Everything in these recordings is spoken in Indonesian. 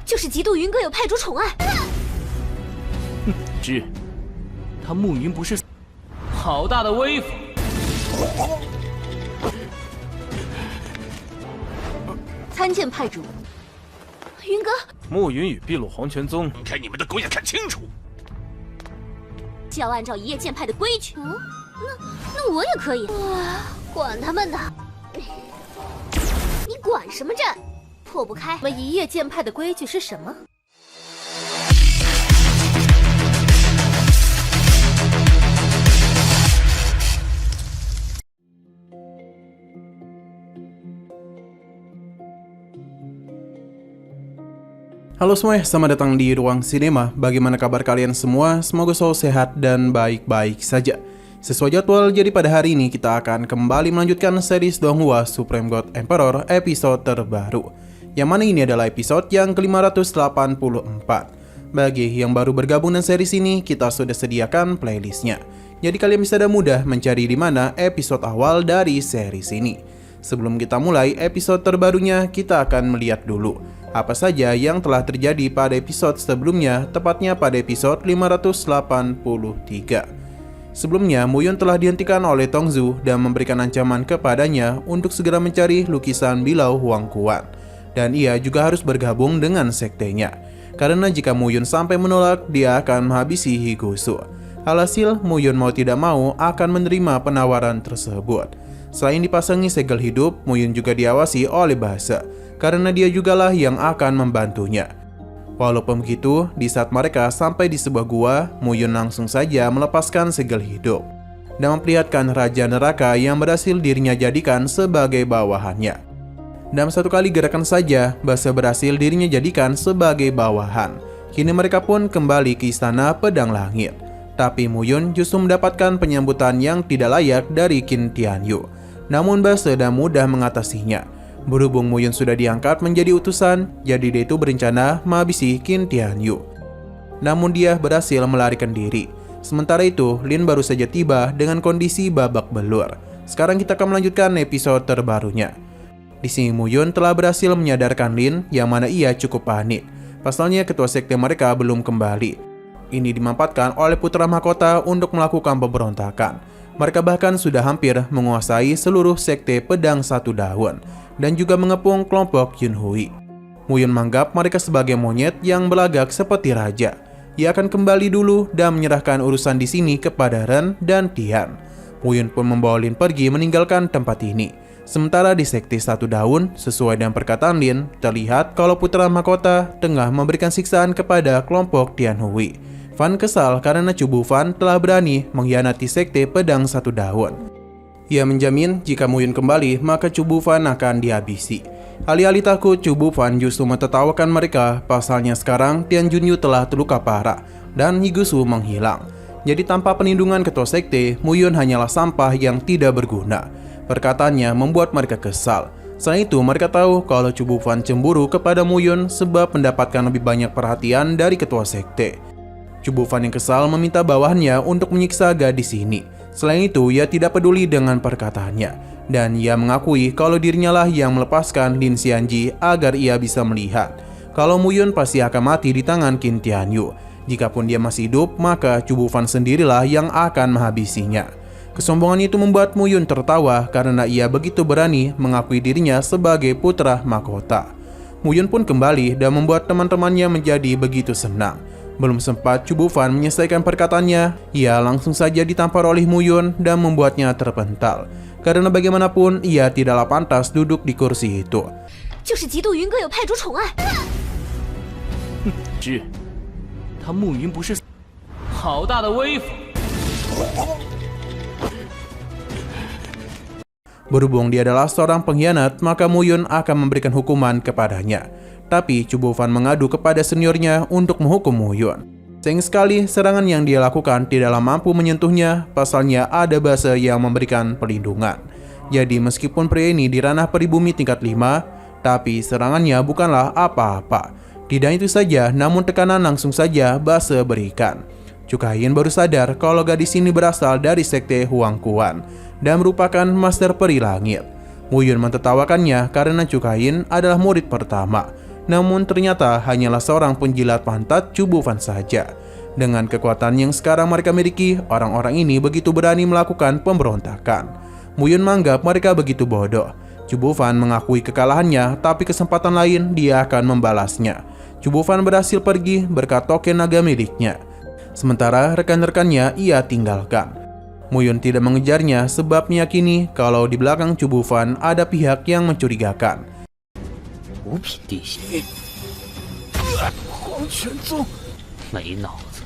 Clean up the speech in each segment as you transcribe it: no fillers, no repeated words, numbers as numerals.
就是嫉妒云哥有派主宠爱。之，他慕云不是好大的威风！参见派主。云哥，慕云与秘鲁黄泉宗，看你们的狗眼看清楚！就要按照一夜剑派的规矩。那我也可以。管他们的！你管什么朕？破不开。我们一夜剑派的规矩是什么？Halo semuanya, selamat datang di Ruang Sinema. Bagaimana kabar kalian semua? Semoga selalu sehat dan baik-baik saja. Sesuai jadwal, jadi pada hari ini kita akan kembali melanjutkan series Donghua Supreme God Emperor episode terbaru, yang mana ini adalah episode yang ke-584. Bagi yang baru bergabung dengan series ini, kita sudah sediakan playlistnya, jadi kalian bisa dengan mudah mencari di mana episode awal dari series ini. Sebelum kita mulai episode terbarunya, kita akan melihat dulu apa saja yang telah terjadi pada episode sebelumnya, tepatnya pada episode 583. Sebelumnya, Muyun telah dihentikan oleh Tongzu dan memberikan ancaman kepadanya untuk segera mencari lukisan Bilau Huang Quan. Dan ia juga harus bergabung dengan sektenya, karena jika Muyun sampai menolak, dia akan menghabisi Higusu. Alhasil, Muyun mau tidak mau akan menerima penawaran tersebut. Selain dipasangi segel hidup, Muyun juga diawasi oleh Base, karena dia jugalah yang akan membantunya. Walaupun begitu, di saat mereka sampai di sebuah gua, Muyun langsung saja melepaskan segel hidup dan memperlihatkan Raja Neraka yang berhasil dirinya jadikan sebagai bawahannya. Dalam satu kali gerakan saja, Base berhasil dirinya jadikan sebagai bawahan. Kini mereka pun kembali ke Istana Pedang Langit. Tapi Muyun justru mendapatkan penyambutan yang tidak layak dari Qin Tianyu. Namun Base dan mudah mengatasinya. Berhubung Muyun sudah diangkat menjadi utusan, jadi dia itu berencana menghabisi Qin Tianyu. Namun dia berhasil melarikan diri. Sementara itu, Lin baru saja tiba dengan kondisi babak belur. Sekarang kita akan melanjutkan episode terbarunya. Di sini Muyun telah berhasil menyadarkan Lin, yang mana ia cukup panik. Pasalnya ketua sekte mereka belum kembali. Ini dimanfaatkan oleh putra mahkota untuk melakukan pemberontakan. Mereka bahkan sudah hampir menguasai seluruh sekte Pedang Satu Daun dan juga mengepung kelompok Yunhui. Muyun menganggap mereka sebagai monyet yang berlagak seperti raja. Ia akan kembali dulu dan menyerahkan urusan di sini kepada Ren dan Tian. Muyun pun membawa Lin pergi meninggalkan tempat ini. Sementara di sekte Satu Daun, sesuai dengan perkataan Lin, terlihat kalau putra mahkota tengah memberikan siksaan kepada kelompok Tianhui. Fan kesal karena Chu Bufan telah berani mengkhianati sekte Pedang Satu Daun. Ia menjamin jika Muyun kembali, maka Chu Bufan akan dihabisi. Alih-alih takut, Chu Bufan justru mentertawakan mereka. Pasalnya sekarang Tian Junyu telah terluka parah dan Higusu menghilang. Jadi tanpa perlindungan ketua sekte, Muyun hanyalah sampah yang tidak berguna. Perkataannya membuat mereka kesal. Selain itu, mereka tahu kalau Chu Bufan cemburu kepada Muyun sebab mendapatkan lebih banyak perhatian dari ketua sekte. Chu Bufan yang kesal meminta bawahannya untuk menyiksa gadis ini. Selain itu, ia tidak peduli dengan perkataannya, dan ia mengakui kalau dirinya lah yang melepaskan Lin Xianji agar ia bisa melihat kalau Muyun pasti akan mati di tangan Qin Tianyu. Jikapun dia masih hidup, maka Chu Bufan sendirilah yang akan menghabisinya. Kesombongan itu membuat Muyun tertawa karena ia begitu berani mengakui dirinya sebagai putra mahkota. Muyun pun kembali dan membuat teman-temannya menjadi begitu senang. Belum sempat Chu Bufan menyelesaikan perkataannya, ia langsung saja ditampar oleh Muyun dan membuatnya terpental. Karena bagaimanapun, ia tidaklah pantas duduk di kursi itu.之，他慕云不是好大的威风！ Berhubung dia adalah seorang pengkhianat, maka Muyun akan memberikan hukuman kepadanya. Tapi Chu Bufan mengadu kepada seniornya untuk menghukum Muyun. Sayang sekali, serangan yang dia lakukan tidaklah mampu menyentuhnya, pasalnya ada Base yang memberikan perlindungan. Jadi meskipun pria ini di ranah pribumi tingkat 5, tapi serangannya bukanlah apa-apa. Tidak itu saja, namun tekanan langsung saja Base berikan. Chu Kaiyin baru sadar kalau gadis ini berasal dari sekte Huang Quan dan merupakan Master Peri Langit. Muyun mentertawakannya karena Chu Kaiyin adalah murid pertama. Namun ternyata hanyalah seorang penjilat pantat Chu Bufan saja. Dengan kekuatan yang sekarang mereka miliki, orang-orang ini begitu berani melakukan pemberontakan. Mu Yun menganggap mereka begitu bodoh. Chu Bufan mengakui kekalahannya, tapi kesempatan lain dia akan membalasnya. Chu Bufan berhasil pergi berkat token naga miliknya. Sementara rekan-rekannya ia tinggalkan. Mu Yun tidak mengejarnya sebab meyakini kalau di belakang Chu Bufan ada pihak yang mencurigakan. 五品地形，黄泉宗，没脑子。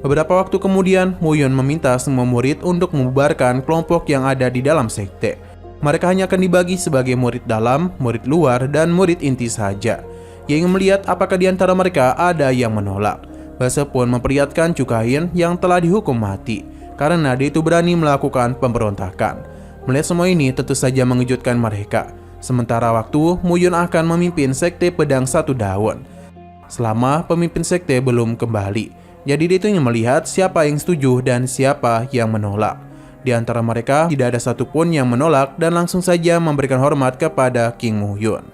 Beberapa waktu kemudian, Mu Yun meminta semua murid untuk membubarkan kelompok yang ada di dalam sekte. Mereka hanya akan dibagi sebagai murid dalam, murid luar, dan murid inti saja. Ia ingin melihat apakah di antara mereka ada yang menolak. Base pun memperingatkan Chu Kain yang telah dihukum mati, karena dia itu berani melakukan pemberontakan. Melihat semua ini tentu saja mengejutkan mereka. Sementara waktu, Mu Yun akan memimpin sekte pedang satu daun. Selama pemimpin sekte belum kembali, jadi dia itu ingin melihat siapa yang setuju dan siapa yang menolak. Di antara mereka tidak ada satupun yang menolak dan langsung saja memberikan hormat kepada King Mu Yun.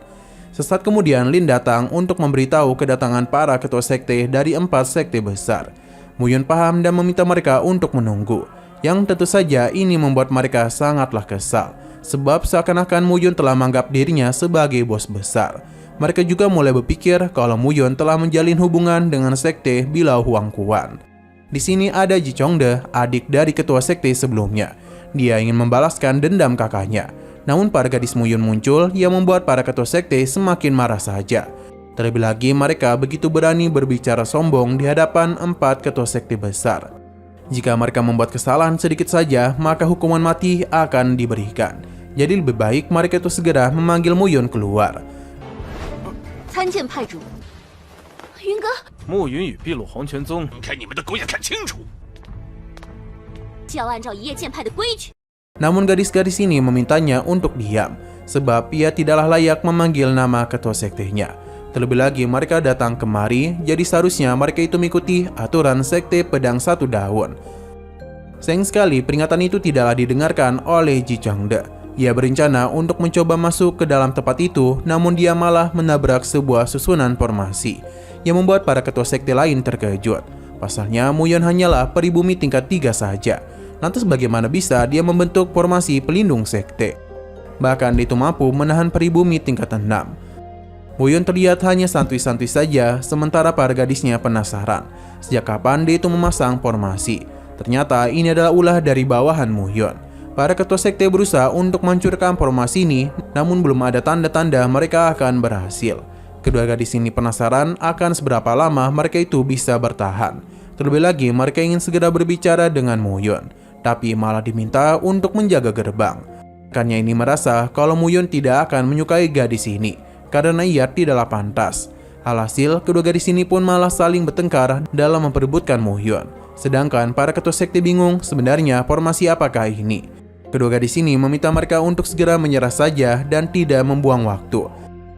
Sesaat kemudian Lin datang untuk memberitahu kedatangan para ketua sekte dari 4 sekte besar. Mu Yun paham dan meminta mereka untuk menunggu, yang tentu saja ini membuat mereka sangatlah kesal. Sebab seakan-akan Mu Yun telah menganggap dirinya sebagai bos besar. Mereka juga mulai berpikir kalau Mu Yun telah menjalin hubungan dengan sekte Bilau Huang Kuan. Di sini ada Ji Chongde, adik dari ketua sekte sebelumnya. Dia ingin membalaskan dendam kakaknya. Namun para gadis Mu Yun muncul yang membuat para ketua sekte semakin marah saja. Terlebih lagi mereka begitu berani berbicara sombong di hadapan 4 ketua sekte besar. Jika mereka membuat kesalahan sedikit saja, maka hukuman mati akan diberikan. Jadi lebih baik mereka itu segera memanggil Mu Yun keluar. 参见派主，云哥，暮云与秘鲁黄泉宗，看你们的狗眼看清楚！ 就要按照一夜剑派的规矩。 Namun gadis-gadis ini memintanya untuk diam, sebab ia tidaklah layak memanggil nama ketua sektenya. Terlebih lagi mereka datang kemari, jadi seharusnya mereka itu mengikuti aturan sekte pedang satu daun. Sayang sekali peringatan itu tidaklah didengarkan oleh Ji Chongde. Ia berencana untuk mencoba masuk ke dalam tempat itu, namun dia malah menabrak sebuah susunan formasi yang membuat para ketua sekte lain terkejut. Pasalnya Mu Yun hanyalah peribumi tingkat 3 saja. Lantas bagaimana bisa dia membentuk formasi pelindung sekte? Bahkan dia itu mampu menahan peribumi tingkat 6. Mu Yun terlihat hanya santuy-santuy saja, sementara para gadisnya penasaran sejak kapan dia itu memasang formasi. Ternyata ini adalah ulah dari bawahan Mu Yun. Para ketua sekte berusaha untuk menghancurkan formasi ini, namun belum ada tanda-tanda mereka akan berhasil. Kedua gadis ini penasaran akan seberapa lama mereka itu bisa bertahan. Terlebih lagi mereka ingin segera berbicara dengan Mu Yun, tapi malah diminta untuk menjaga gerbang. Rekannya ini merasa kalau Mu Yun tidak akan menyukai gadis ini, karena ia tidaklah pantas. Alhasil, kedua gadis ini pun malah saling bertengkar dalam memperebutkan Mu Yun. Sedangkan para ketua sekte bingung sebenarnya formasi apakah ini. Kedua gadis ini meminta mereka untuk segera menyerah saja dan tidak membuang waktu.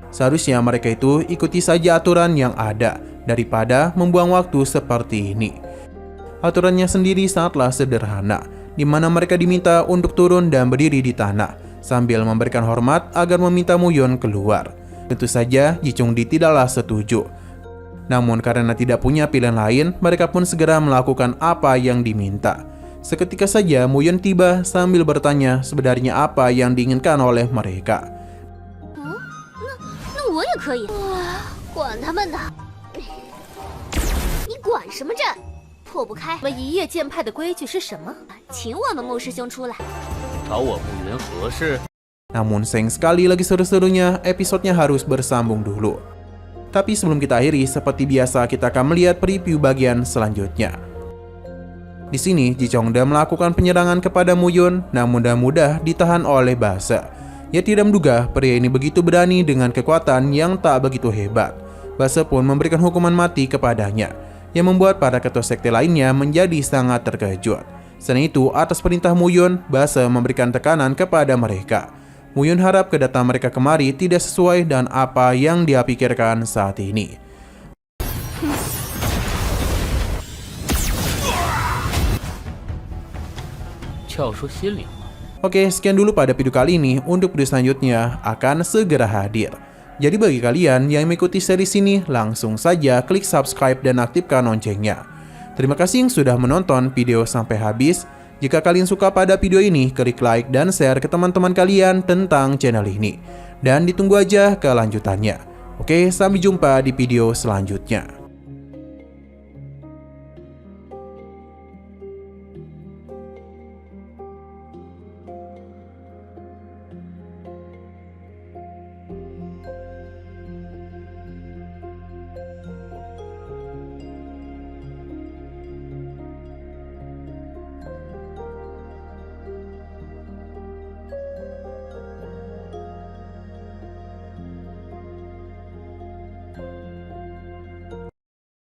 Seharusnya mereka itu ikuti saja aturan yang ada daripada membuang waktu seperti ini. Aturannya sendiri sangatlah sederhana, di mana mereka diminta untuk turun dan berdiri di tanah sambil memberikan hormat agar meminta Mu Yun keluar. Tentu saja Ji Chongde tidaklah setuju. Namun karena tidak punya pilihan lain, mereka pun segera melakukan apa yang diminta. Seketika saja Mu Yun tiba sambil bertanya sebenarnya apa yang diinginkan oleh mereka. 那我也可以。管他们呢！你管什么阵？破不开。我们一夜剑派的规矩是什么？请我们穆师兄出来。找我暮云何事？ Namun sayang sekali lagi seru-serunya, episodenya harus bersambung dulu. Tapi sebelum kita akhiri, seperti biasa kita akan melihat preview bagian selanjutnya. Di sini, Ji Chongde melakukan penyerangan kepada Mu Yun, namun mudah-mudah ditahan oleh Base. Ia tidak menduga pria ini begitu berani dengan kekuatan yang tak begitu hebat. Base pun memberikan hukuman mati kepadanya, yang membuat para ketua sekte lainnya menjadi sangat terkejut. Selain itu, atas perintah Mu Yun, Base memberikan tekanan kepada mereka. Mu Yun harap kedatangan mereka kemari tidak sesuai dengan apa yang dia pikirkan saat ini. Oke, sekian dulu pada video kali ini. Untuk video selanjutnya akan segera hadir. Jadi bagi kalian yang mengikuti series ini, langsung saja klik subscribe dan aktifkan loncengnya. Terima kasih yang sudah menonton video sampai habis. Jika kalian suka pada video ini, klik like dan share ke teman-teman kalian tentang channel ini. Dan ditunggu aja kelanjutannya. Oke, sampai jumpa di video selanjutnya.